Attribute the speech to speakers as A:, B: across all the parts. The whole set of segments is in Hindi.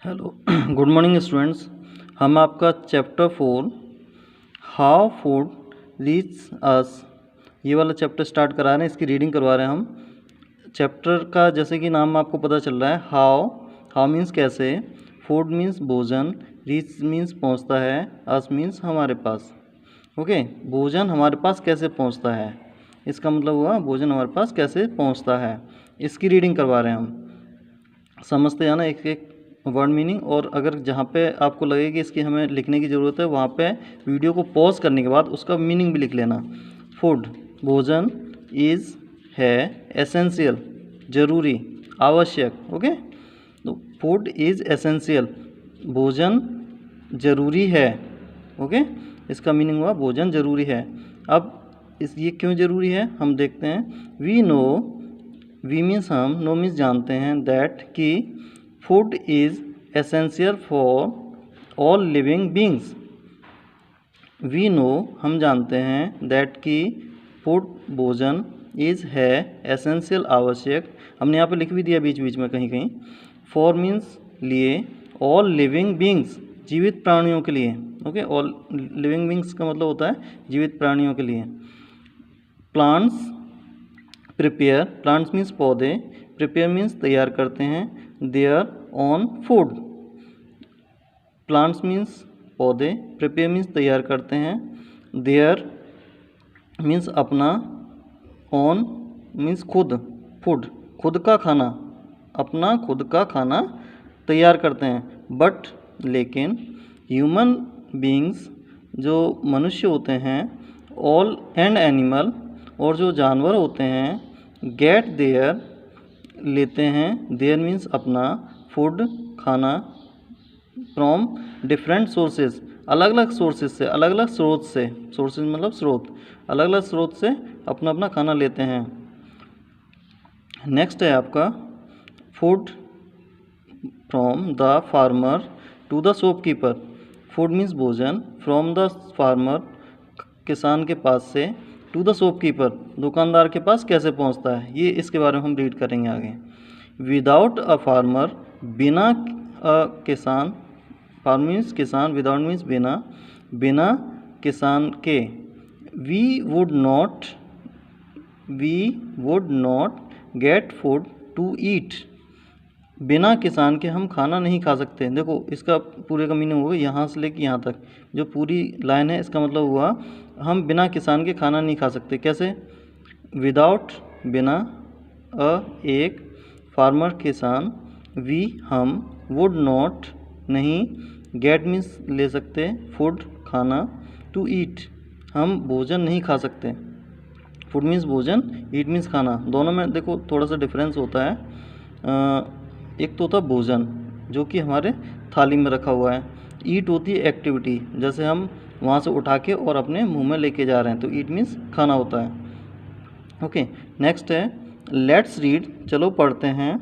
A: Hello good morning students. हम आपका चैप्टर 4 हाउ फूड रीच अस ये वाला चैप्टर स्टार्ट करा रहे हैं। इसकी रीडिंग करवा रहे हैं हम। चैप्टर का जैसे कि नाम आपको पता चल रहा है, हाउ मीन्स कैसे, फूड मीन्स भोजन, रीच मीन्स पहुंचता है, अस मीन्स हमारे पास। ओके, भोजन हमारे पास कैसे पहुंचता है, इसका मतलब हुआ भोजन हमारे पास कैसे पहुंचता है। इसकी रीडिंग करवा रहे हैं हम। समझते हैं ना एक एक वर्ड मीनिंग। और अगर जहाँ पे आपको लगे कि इसकी हमें लिखने की ज़रूरत है, वहाँ पे वीडियो को पॉज करने के बाद उसका मीनिंग भी लिख लेना। फूड भोजन, इज़ है, एसेंशियल जरूरी, आवश्यक। ओके, तो फूड इज़ एसेंशियल, भोजन जरूरी है। ओके, इसका मीनिंग हुआ भोजन जरूरी है। अब ये क्यों जरूरी है हम देखते हैं। वी नो, वी मीन्स हम, नो मीन्स जानते हैं, दैट कि food is essential for all living beings. We know हम जानते हैं, दैट कि फूड भोजन, इज़ है एसेंशियल आवश्यक, हमने यहाँ पे लिख भी दिया बीच बीच में कहीं कहीं। फॉर मीन्स लिए, ऑल लिविंग बींग्स जीवित प्राणियों के लिए। ओके, ऑल लिविंग बींग्स का मतलब होता है जीवित प्राणियों के लिए। प्लांट्स प्रिपेयर, प्लांट्स मीन्स पौधे, प्रिपेयर मीन्स तैयार करते हैं, their own food. Plants means पौधे, प्रिपेयर मीन्स तैयार करते हैं, देयर मीन्स अपना, ऑन मीन्स खुद, फूड खुद का खाना, अपना खुद का खाना तैयार करते हैं। बट लेकिन ह्यूमन बींग्स जो मनुष्य होते हैं, ऑल एंड एनिमल और जो जानवर होते हैं, गेट देयर लेते हैं, देयर मीन्स अपना, फूड खाना, फ्रॉम डिफरेंट सोर्सेज अलग अलग सोर्सेज से, अलग अलग स्रोत से, सोर्सेज मतलब स्रोत, अलग अलग स्रोत से अपना अपना खाना लेते हैं। नेक्स्ट है आपका food from the farmer to the shopkeeper. Food means भोजन, फ्रॉम द फार्मर किसान के पास से, टू द शॉपकीपर दुकानदार के पास कैसे पहुंचता है, ये इसके बारे में हम रीड करेंगे आगे। विदाउट अ फार्मर बिना किसान, फार्मर मीन्स किसान, विदाउट मीन्स बिना, बिना किसान के, we would not get food to eat. बिना किसान के हम खाना नहीं खा सकते। देखो इसका पूरे का मीनिंग होगा यहाँ से लेके यहाँ तक जो पूरी लाइन है, इसका मतलब हुआ हम बिना किसान के खाना नहीं खा सकते। कैसे? विदाउट बिना, एक, फार्मर किसान, वी हम, वुड नॉट नहीं, गेट मीन्स ले सकते, फूड खाना, टू ईट हम भोजन नहीं खा सकते। फूड मीन्स भोजन, ईट मीन्स खाना। दोनों में देखो थोड़ा सा डिफरेंस होता है। एक तो होता है भोजन जो कि हमारे थाली में रखा हुआ है, ईट होती है एक्टिविटी, जैसे हम वहाँ से उठा के और अपने मुंह में लेके जा रहे हैं, तो ईट मीन्स खाना होता है। ओके, नेक्स्ट है लेट्स रीड, चलो पढ़ते हैं,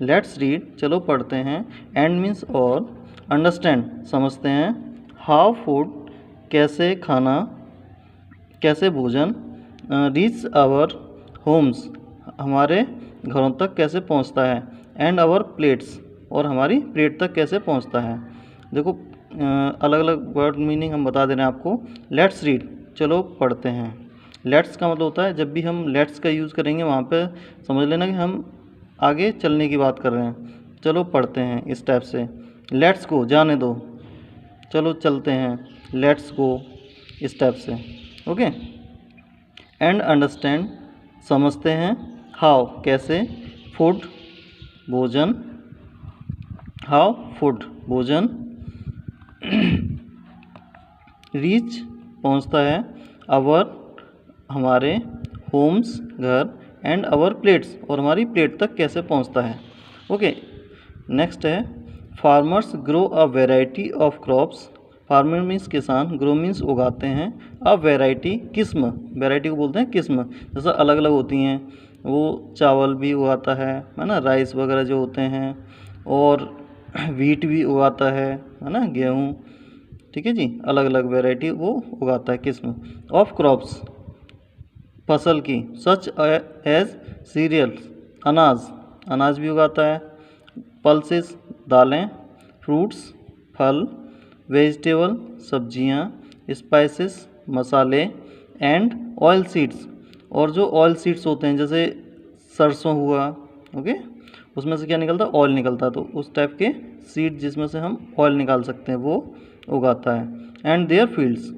A: लेट्स रीड चलो पढ़ते हैं, एंड मीन्स और, अंडरस्टैंड समझते हैं, हाउ फूड कैसे खाना, कैसे भोजन, रीच आवर होम्स हमारे घरों तक कैसे पहुंचता है, एंड आवर प्लेट्स और हमारी प्लेट तक कैसे पहुंचता है। देखो अलग अलग वर्ड मीनिंग हम बता दे रहे हैं आपको। लेट्स रीड चलो पढ़ते हैं, लेट्स का मतलब होता है जब भी हम लेट्स का यूज़ करेंगे वहाँ पे समझ लेना कि हम आगे चलने की बात कर रहे हैं। चलो पढ़ते हैं इस टाइप से, लेट्स गो जाने दो, चलो चलते हैं, लेट्स गो इस टाइप से। ओके, एंड अंडरस्टैंड समझते हैं, हाउ कैसे, फूड भोजन, हाउ फूड भोजन, रीच पहुंचता है, आवर हमारे, होम्स घर, एंड आवर प्लेट्स और हमारी प्लेट तक कैसे पहुंचता है। ओके, नेक्स्ट है farmers grow a variety of crops. Farmer means किसान, ग्रो मीन्स उगाते हैं, अ वेराइटी किस्म, वेराइटी को बोलते हैं किस्म, जैसा अलग अलग होती हैं। वो चावल भी उगाता है ना, राइस वगैरह जो होते हैं, और वीट भी उगाता है ना, गेहूँ। ठीक है जी, अलग अलग वेराइटी वो उगाता है, किस्म ऑफ क्रॉप्स फसल की, सच एज सीरियल्स अनाज, अनाज भी उगाता है, पल्सेस दालें, फ्रूट्स फल, वेजिटेबल सब्जियां, स्पाइसेस मसाले, एंड ऑयल सीड्स, और जो ऑयल सीड्स होते हैं जैसे सरसों हुआ, ओके, उसमें से क्या निकलता है, ऑयल निकलता है, तो उस टाइप के सीड जिसमें से हम ऑयल निकाल सकते हैं वो उगाता है। And their fields,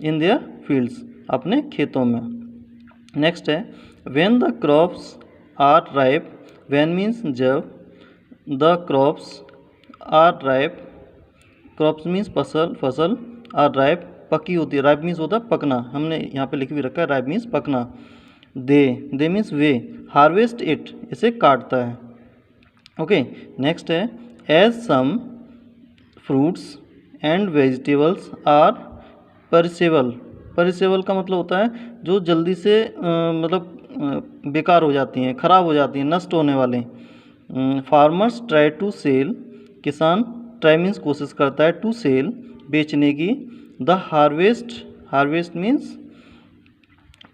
A: in their fields, अपने खेतों में। नेक्स्ट है when the crops are ripe, when means जब, the crops are ripe, crops means फसल, आर राइप पकी होती है, राइप मीन्स होता है पकना, हमने यहाँ पे लिख भी रखा है राइप मीन्स पकना। दे मीन्स वे, हार्वेस्ट इट, इसे काटता है, ओके। नेक्स्ट है as some fruits and vegetables are perishable, perishable का मतलब होता है जो जल्दी से बेकार हो जाती हैं, ख़राब हो जाती हैं, नष्ट होने वाले। फार्मर्स ट्राई टू सेल, किसान ट्राई मीन्स कोशिश करता है, टू सेल बेचने की, द हार्वेस्ट, हार्वेस्ट मीन्स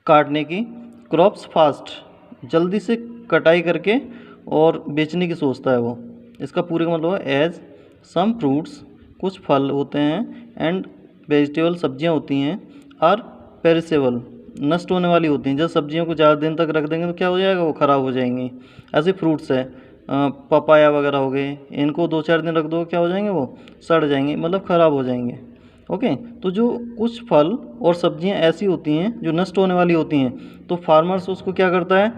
A: काटने की, क्रॉप्स फास्ट जल्दी से कटाई करके और बेचने की सोचता है वो, इसका पूरे का मतलब है एज सम फ्रूट्स, कुछ फल होते हैं, एंड वेजिटेबल सब्जियां होती हैं, आर पेरिसेबल नष्ट होने वाली होती हैं, जब सब्जियों को ज़्यादा दिन तक रख देंगे तो क्या हो जाएगा, वो ख़राब हो जाएंगी। ऐसे फ्रूट्स है पपाया वगैरह हो गए, इनको 2-4 दिन रख दो क्या हो जाएंगे, वो सड़ जाएंगे, मतलब ख़राब हो जाएंगे, ओके। तो जो कुछ फल और सब्जियां ऐसी होती हैं जो नष्ट होने वाली होती हैं, तो फार्मर्स उसको क्या करता है,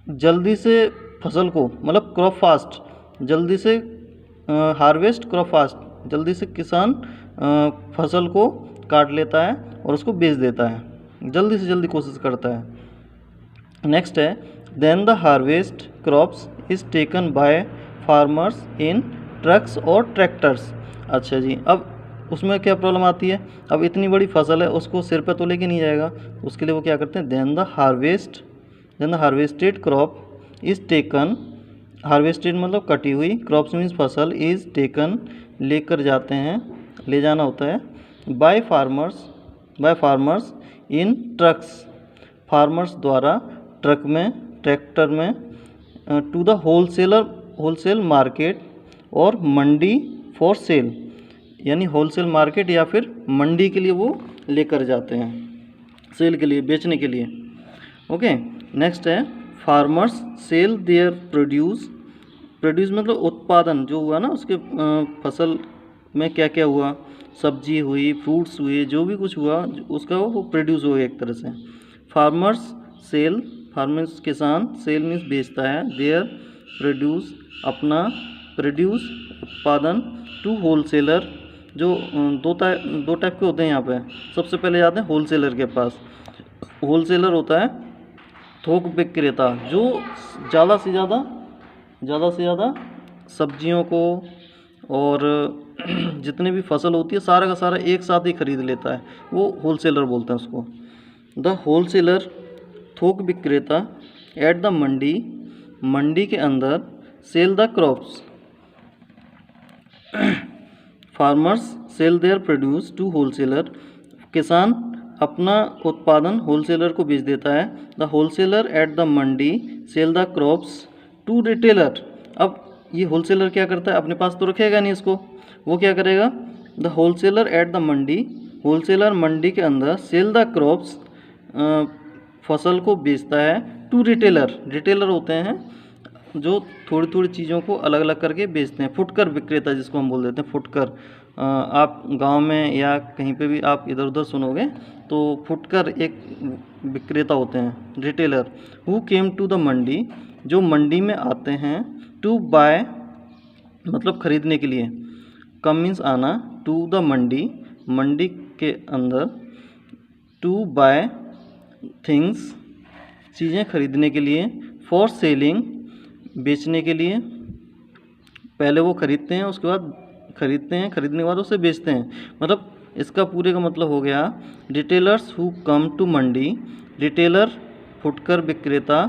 A: जल्दी से फसल को, मतलब क्रॉप फास्ट, जल्दी से हार्वेस्ट क्रॉप फास्ट, जल्दी से किसान फसल को काट लेता है और उसको बेच देता है, जल्दी से जल्दी कोशिश करता है। नेक्स्ट है then the harvest crops is taken by farmers in trucks और ट्रैक्टर्स। अच्छा जी, अब उसमें क्या प्रॉब्लम आती है, अब इतनी बड़ी फसल है उसको सिर पे तो लेके नहीं जाएगा, उसके लिए वो क्या करते हैं, then the harvested crop is taken, harvested मतलब कटी हुई, क्रॉप्स मीन्स फसल, इज़ टेकन लेकर जाते हैं, ले जाना होता है, by farmers in trucks, farmers द्वारा ट्रक में, ट्रैक्टर में, टू द होलसेल मार्केट और मंडी फॉर सेल, यानी होलसेल मार्केट या फिर मंडी के लिए वो लेकर जाते हैं, सेल के लिए, बेचने के लिए, ओके। नेक्स्ट है farmers sell their produce, produce मतलब उत्पादन जो हुआ ना, उसके फसल में क्या क्या हुआ, सब्जी हुई, फ्रूट्स हुए, जो भी कुछ हुआ उसका वो प्रोड्यूस हो गया एक तरह से। फार्मर्स सेल, फार्मर्स किसान, सेल मीन्स बेचता है, देयर प्रोड्यूस अपना, प्रोड्यूस उत्पादन, टू होलसेलर, जो दो टाइप के होते हैं यहाँ पे। सबसे पहले जाते हैं होलसेलर के पास। होलसेलर होता है थोक विक्रेता, जो ज़्यादा से ज़्यादा सब्जियों को और जितने भी फसल होती है सारा का सारा एक साथ ही खरीद लेता है, वो होलसेलर बोलते हैं उसको। द होलसेलर थोक विक्रेता, एट द मंडी, मंडी के अंदर, sell the crops, farmers sell their produce to wholesaler, किसान अपना उत्पादन होलसेलर को बेच देता है। The wholesaler at the mandi sell the crops to retailer. अब ये होलसेलर क्या करता है, अपने पास तो रखेगा नहीं इसको, वो क्या करेगा, the wholesaler at the mandi, wholesaler mandi के अंदर, सेल द क्रॉप्स फसल को बेचता है, टू रिटेलर, रिटेलर होते हैं जो थोड़ी थोड़ी चीज़ों को अलग अलग करके बेचते हैं, फुटकर विक्रेता जिसको हम बोल देते हैं, फुटकर। आप गांव में या कहीं पे भी आप इधर उधर सुनोगे तो फुटकर एक विक्रेता होते हैं, retailer. Who came to the mandi, जो मंडी में आते हैं, टू बाय मतलब खरीदने के लिए, कम मीन्स आना, टू द मंडी, मंडी के अंदर, टू बाय थिंग्स चीज़ें खरीदने के लिए, फॉर सेलिंग बेचने के लिए। पहले वो खरीदते हैं, उसके बाद खरीदने के बाद उसे बेचते हैं। मतलब इसका पूरे का मतलब हो गया, retailers who come to mandi, retailer फुटकर विक्रेता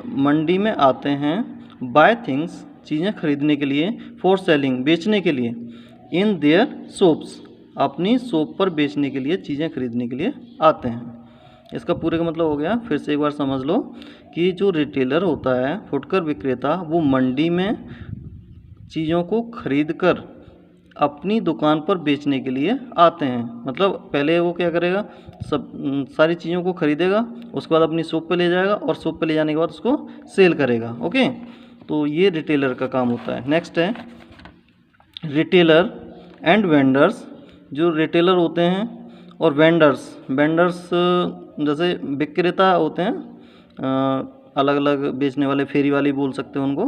A: मंडी में आते हैं, बाय थिंग्स चीज़ें खरीदने के लिए, फॉर सेलिंग बेचने के लिए, इन देयर शॉप्स अपनी शॉप पर बेचने के लिए, चीज़ें खरीदने के लिए आते हैं। इसका पूरे का मतलब हो गया, फिर से एक बार समझ लो कि जो रिटेलर होता है, फुटकर विक्रेता, वो मंडी में चीज़ों को खरीद कर अपनी दुकान पर बेचने के लिए आते हैं। मतलब पहले वो क्या करेगा, सब सारी चीज़ों को खरीदेगा, उसके बाद अपनी शॉप पे ले जाएगा और शॉप पे ले जाने के बाद उसको सेल करेगा। ओके, तो ये रिटेलर का काम होता है। नेक्स्ट है रिटेलर एंड वेंडर्स। जो रिटेलर होते हैं और वेंडर्स जैसे विक्रेता होते हैं, अलग अलग बेचने वाले, फेरी वाले बोल सकते हैं उनको।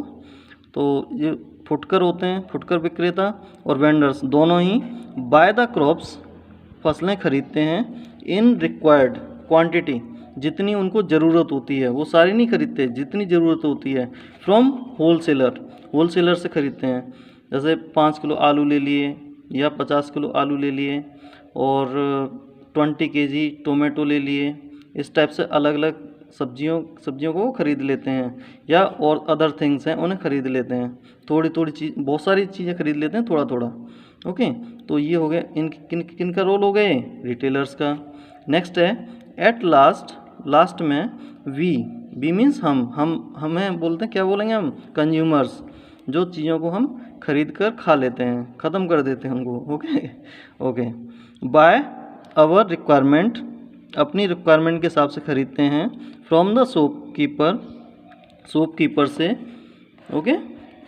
A: तो ये फुटकर होते हैं, फुटकर विक्रेता, और वेंडर्स दोनों ही बाय द क्रॉप्स, फसलें खरीदते हैं इन रिक्वायर्ड क्वांटिटी, जितनी उनको ज़रूरत होती है, वो सारी नहीं खरीदते, जितनी ज़रूरत होती है, फ्रॉम होलसेलर से खरीदते हैं। जैसे 5 किलो आलू ले लिए या 50 किलो आलू ले लिए और 20 केजी टोमेटो ले लिए। इस टाइप से अलग अलग सब्जियों को खरीद लेते हैं, या और अदर थिंग्स हैं उन्हें खरीद लेते हैं। थोड़ी थोड़ी चीज़, बहुत सारी चीज़ें खरीद लेते हैं थोड़ा थोड़ा। ओके, तो ये हो गया किन का रोल हो गए, रिटेलर्स का। नेक्स्ट है एट लास्ट में वी मीन्स हमें बोलते हैं, क्या बोलेंगे हम, कंज्यूमर्स, जो चीज़ों को हम खरीद कर खा लेते हैं, ख़त्म कर देते हैं उनको। ओके, बाय आवर रिक्वायरमेंट, अपनी रिक्वायरमेंट के हिसाब से खरीदते हैं। फ्रॉम द शॉपकीपर से। ओके,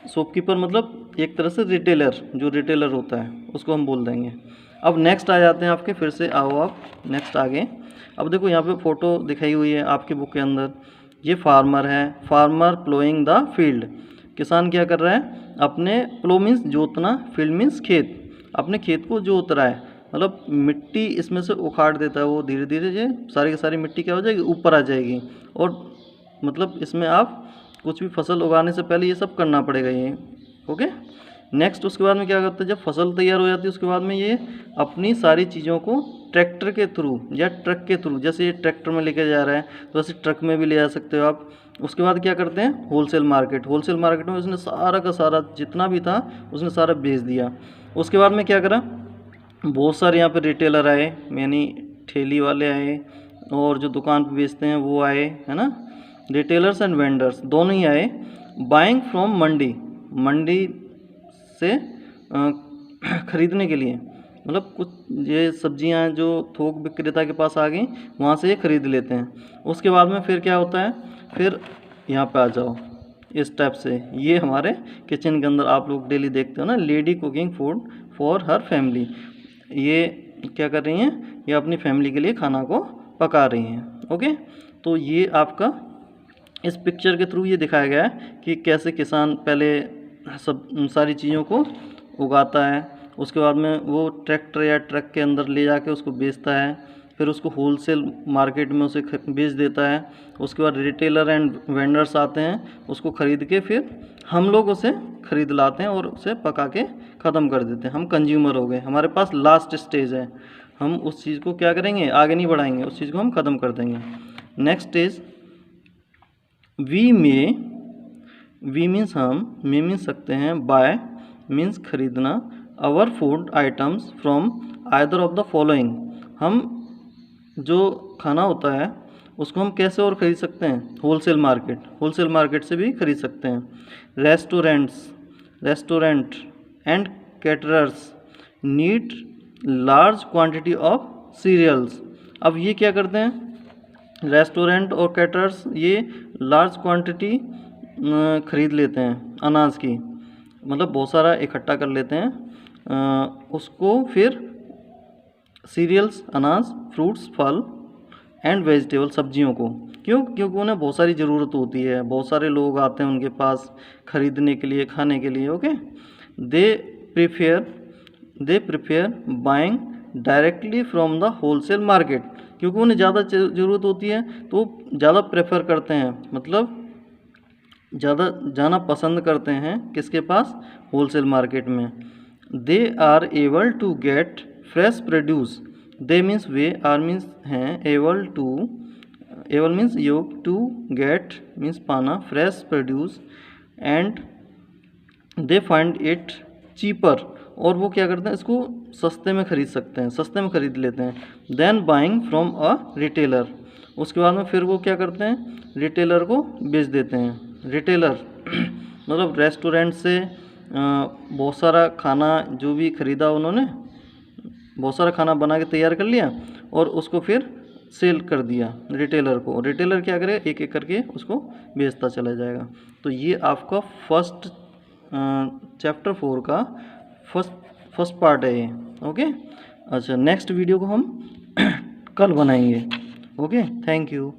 A: शॉपकीपर मतलब एक तरह से रिटेलर, जो रिटेलर होता है उसको हम बोल देंगे। अब नेक्स्ट आ जाते हैं आपके, फिर से आओ आप नेक्स्ट आगे। अब देखो यहाँ पे फ़ोटो दिखाई हुई है आपकी बुक के अंदर। ये फार्मर है, फार्मर प्लोइंग द फील्ड। किसान क्या कर रहा है, अपने प्लो मीन्स जोतना, फील्ड मीन्स खेत, अपने खेत को जोत रहा है। मतलब मिट्टी इसमें से उखाड़ देता है वो, धीरे धीरे ये सारी की सारी मिट्टी क्या हो जाएगी, ऊपर आ जाएगी। और मतलब इसमें आप कुछ भी फसल उगाने से पहले ये सब करना पड़ेगा ये। ओके, नेक्स्ट उसके बाद में क्या करते हैं, जब फसल तैयार हो जाती है उसके बाद में ये अपनी सारी चीज़ों को ट्रैक्टर के थ्रू या ट्रक के थ्रू, जैसे ये ट्रैक्टर में लेके जा रहा है तो वैसे ट्रक में भी ले जा सकते हो आप। उसके बाद क्या करते हैं, होलसेल मार्केट में उसने सारा का सारा जितना भी था उसने सारा बेच दिया। उसके बाद में क्या करा, बहुत सारे यहाँ पे रिटेलर आए, यानी ठेली वाले आए, और जो दुकान पे बेचते हैं वो आए, है ना। रिटेलर्स एंड वेंडर्स दोनों ही आए। बाइंग फ्रॉम मंडी से खरीदने के लिए, मतलब कुछ ये सब्जियां जो थोक विक्रेता के पास आ गई, वहाँ से ये खरीद लेते हैं। उसके बाद में फिर क्या होता है, फिर यहाँ पे आ जाओ, इस टाइप से ये हमारे किचन के अंदर आप लोग डेली देखते हो ना, lady cooking food for her family. ये क्या कर रही हैं, ये अपनी फैमिली के लिए खाना को पका रही हैं। ओके, तो ये आपका इस पिक्चर के थ्रू ये दिखाया गया है कि कैसे किसान पहले सब सारी चीज़ों को उगाता है, उसके बाद में वो ट्रैक्टर या ट्रक के अंदर ले जाके उसको बेचता है, फिर उसको होलसेल मार्केट में उसे बेच देता है। उसके बाद रिटेलर एंड वेंडर्स आते हैं, उसको ख़रीद के फिर हम लोग उसे ख़रीद लाते हैं और उसे पका के ख़त्म कर देते हैं। हम कंज्यूमर हो गए, हमारे पास लास्ट स्टेज है, हम उस चीज़ को क्या करेंगे, आगे नहीं बढ़ाएंगे, उस चीज़ को हम ख़त्म कर देंगे। नेक्स्ट स्टेज वी मीन्स हम, मे मीन्स सकते हैं, बाय मीन्स खरीदना, our food items from either of the following. हम जो खाना होता है उसको हम कैसे और ख़रीद सकते हैं, होलसेल मार्केट से भी खरीद सकते हैं। Restaurant and caterers need large quantity of cereals. अब ये क्या करते हैं, रेस्टोरेंट और कैटरर्स ये लार्ज क्वांटिटी ख़रीद लेते हैं अनाज की, मतलब बहुत सारा इकट्ठा कर लेते हैं, उसको फिर सीरियल्स, अनाज, फ्रूट्स, फल एंड वेजिटेबल, सब्जियों को। क्योंकि उन्हें बहुत सारी ज़रूरत होती है, बहुत सारे लोग आते हैं उनके पास ख़रीदने के लिए, खाने के लिए। Okay, they prefer buying directly from the wholesale market. क्योंकि उन्हें ज़्यादा ज़रूरत होती है तो ज़्यादा प्रेफर करते हैं, मतलब ज़्यादा जाना पसंद करते हैं किसके पास, होलसेल मार्केट में। They are able to get fresh produce. They means वे, आर मीन्स हैं, एबल मीन्स योग, टू गेट मीन्स पाना, fresh produce, and they find it cheaper. और वो क्या करते हैं, इसको सस्ते में खरीद सकते हैं, सस्ते में खरीद लेते हैं। Then buying from a retailer. उसके बाद में फिर वो क्या करते हैं, रिटेलर को बेच देते हैं। रिटेलर मतलब रेस्टोरेंट से बहुत सारा खाना जो भी ख़रीदा उन्होंने, बहुत सारा खाना बना के तैयार कर लिया और उसको फिर सेल कर दिया रिटेलर को। रिटेलर क्या करे, एक एक करके उसको बेचता चला जाएगा। तो ये आपका फर्स्ट चैप्टर 4 का फर्स्ट पार्ट है ये। ओके, अच्छा नेक्स्ट वीडियो को हम कल बनाएंगे। Okay, thank you.